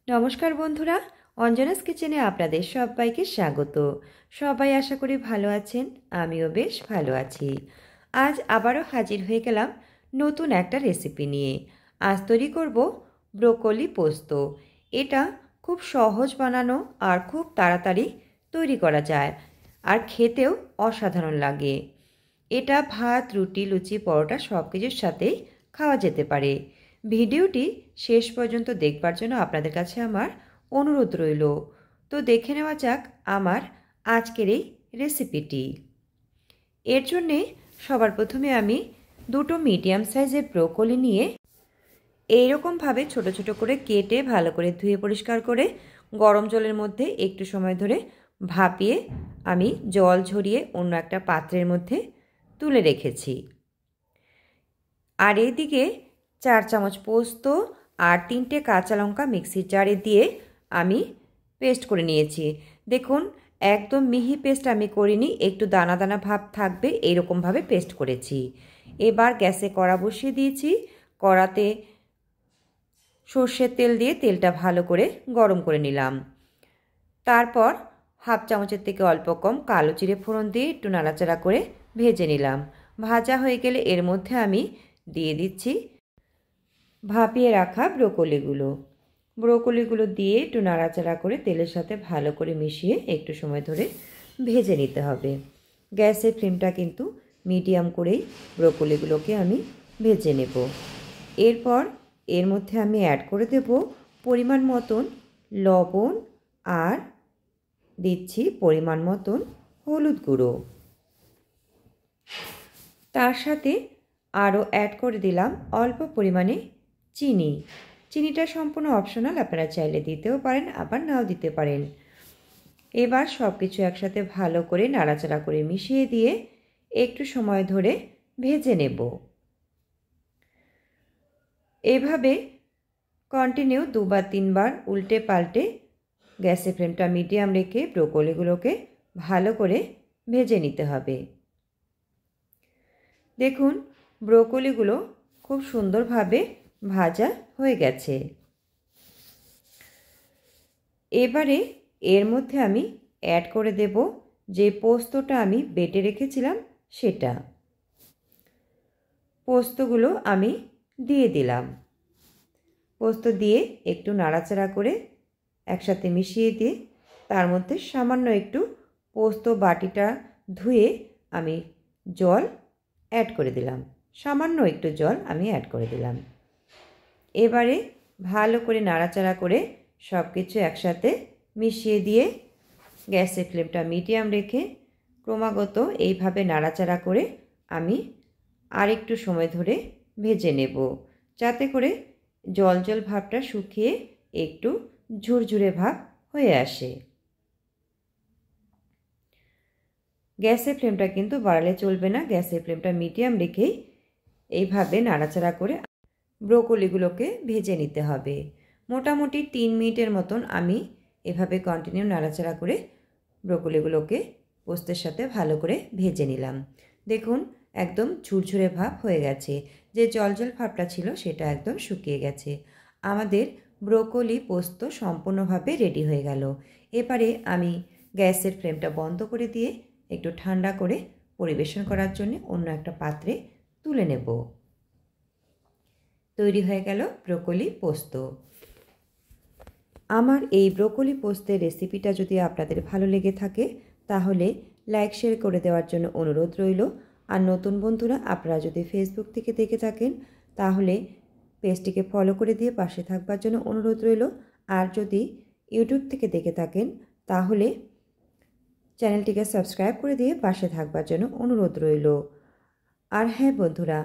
নমস্কার বন্ধুরা, অঞ্জনাস কিচেনে আপনাদের সবাইকে স্বাগত। সবাই আশা করি ভালো আছেন, আমিও বেশ ভালো আছি। আজ আবারও হাজির হয়ে গেলাম নতুন একটা রেসিপি নিয়ে। আজ তৈরি করব ব্রোকলি পোস্ত। এটা খুব সহজ বানানো আর খুব তাড়াতাড়ি তৈরি করা যায়, আর খেতেও অসাধারণ লাগে। এটা ভাত, রুটি, লুচি, পরোটা সব কিছুর সাথেই খাওয়া যেতে পারে। ভিডিওটি শেষ পর্যন্ত দেখবার জন্য আপনাদের কাছে আমার অনুরোধ রইল। তো দেখে নেওয়া যাক আমার আজকের এই রেসিপিটি। এর জন্যে সবার প্রথমে আমি দুটো মিডিয়াম সাইজের ব্রোকলি নিয়ে এইরকমভাবে ছোট ছোট করে কেটে ভালো করে ধুয়ে পরিষ্কার করে গরম জলের মধ্যে একটু সময় ধরে ভাপিয়ে আমি জল ঝরিয়ে অন্য একটা পাত্রের মধ্যে তুলে রেখেছি। আর এইদিকে 4 চামচ পোস্ত আর 3টে কাঁচা লঙ্কা মিক্সির জারে দিয়ে আমি পেস্ট করে নিয়েছি। দেখুন, একদম মিহি পেস্ট আমি করিনি, একটু দানা দানা ভাব থাকবে এইরকমভাবে পেস্ট করেছি। এবার গ্যাসে কড়া বসিয়ে দিয়েছি। কড়াতে সর্ষের তেল দিয়ে তেলটা ভালো করে গরম করে নিলাম। তারপর হাফ চামচের থেকে অল্প কম কালো জিরে ফোড়ন দিয়ে একটু নাড়াচাড়া করে ভেজে নিলাম। ভাজা হয়ে গেলে এর মধ্যে আমি দিয়ে দিচ্ছি ভাপিয়ে রাখা ব্রোকলিগুলো দিয়ে একটু নাড়াচাড়া করে তেলের সাথে ভালো করে মিশিয়ে একটু সময় ধরে ভেজে নিতে হবে। গ্যাসের ফ্লেমটা কিন্তু মিডিয়াম করেই ব্রোকলিগুলোকে আমি ভেজে নেব। এরপর এর মধ্যে আমি অ্যাড করে দেব পরিমাণ মতন লবণ আর দিচ্ছি পরিমাণ মতন হলুদ গুঁড়ো। তার সাথে আরও অ্যাড করে দিলাম অল্প পরিমাণে চিনিটা সম্পূর্ণ অপশনাল, আপনারা চাইলে দিতেও পারেন আবার নাও দিতে পারেন। এবার সব কিছু একসাথে ভালো করে নাড়াচাড়া করে মিশিয়ে দিয়ে একটু সময় ধরে ভেজে নেব। এভাবে কন্টিনিউ 2 বা 3 বার উল্টে পাল্টে গ্যাসের ফ্লেমটা মিডিয়াম রেখে ব্রোকলিগুলোকে ভালো করে ভেজে নিতে হবে। দেখুন, ব্রোকলিগুলো খুব সুন্দরভাবে ভাজা হয়ে গেছে। এবারে এর মধ্যে আমি অ্যাড করে দেব যে পোস্তটা আমি বেটে রেখেছিলাম সেটা। পোস্তগুলো আমি দিয়ে দিলাম। পোস্ত দিয়ে একটু নাড়াচাড়া করে একসাথে মিশিয়ে দিয়ে তার মধ্যে সামান্য একটু পোস্ত বাটিটা ধুয়ে আমি জল অ্যাড করে দিলাম। সামান্য একটু জল আমি অ্যাড করে দিলাম। এবারে ভালো করে নাড়াচাড়া করে সব কিছু একসাথে মিশিয়ে দিয়ে গ্যাসের ফ্লেমটা মিডিয়াম রেখে ক্রমাগত এইভাবে নাড়াচাড়া করে আমি আরেকটু সময় ধরে ভেজে নেব, যাতে করে জল জল ভাবটা শুকিয়ে একটু ঝুরঝুরে ভাব হয়ে আসে। গ্যাসের ফ্লেমটা কিন্তু বাড়ালে চলবে না, গ্যাসের ফ্লেমটা মিডিয়াম রেখেই এইভাবে নাড়াচাড়া করে ব্রোকলিগুলোকে ভেজে নিতে হবে। মোটামুটি 3 মিনিটের মতন আমি এভাবে কন্টিনিউ নাড়াচাড়া করে ব্রোকলিগুলোকে পোস্তের সাথে ভালো করে ভেজে নিলাম। দেখুন, একদম ঝুরঝুরে ভাব হয়ে গেছে, যে জল জল ভাবটা ছিল সেটা একদম শুকিয়ে গেছে। আমাদের ব্রোকলি পোস্ত সম্পূর্ণভাবে রেডি হয়ে গেল। এবারে আমি গ্যাসের ফ্লেমটা বন্ধ করে দিয়ে একটু ঠান্ডা করে পরিবেশন করার জন্য অন্য একটা পাত্রে তুলে নেব। তৈরি হয়ে গেল ব্রোকলি পোস্ত। আমার এই ব্রোকলি পোস্তের রেসিপিটা যদি আপনাদের ভালো লেগে থাকে তাহলে লাইক শেয়ার করে দেওয়ার জন্য অনুরোধ রইল। আর নতুন বন্ধুরা আপনারা যদি ফেসবুক থেকে দেখে থাকেন তাহলে পেজটিকে ফলো করে দিয়ে পাশে থাকবার জন্য অনুরোধ রইল। আর যদি ইউটিউব থেকে দেখে থাকেন তাহলে চ্যানেলটিকে সাবস্ক্রাইব করে দিয়ে পাশে থাকবার জন্য অনুরোধ রইল। আর হ্যাঁ বন্ধুরা,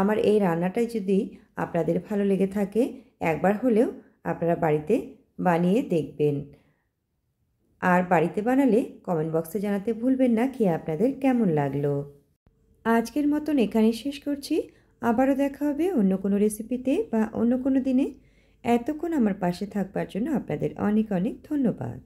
আমার এই রান্নাটাই যদি আপনাদের ভালো লেগে থাকে একবার হলেও আপনারা বাড়িতে বানিয়ে দেখবেন। আর বাড়িতে বানালে কমেন্ট বক্সে জানাতে ভুলবেন না খেয়ে আপনাদের কেমন লাগলো। আজকের মতন এখানেই শেষ করছি। আবারও দেখা হবে অন্য কোনো রেসিপিতে বা অন্য কোনো দিনে। এতক্ষণ আমার পাশে থাকবার জন্য আপনাদের অনেক অনেক ধন্যবাদ।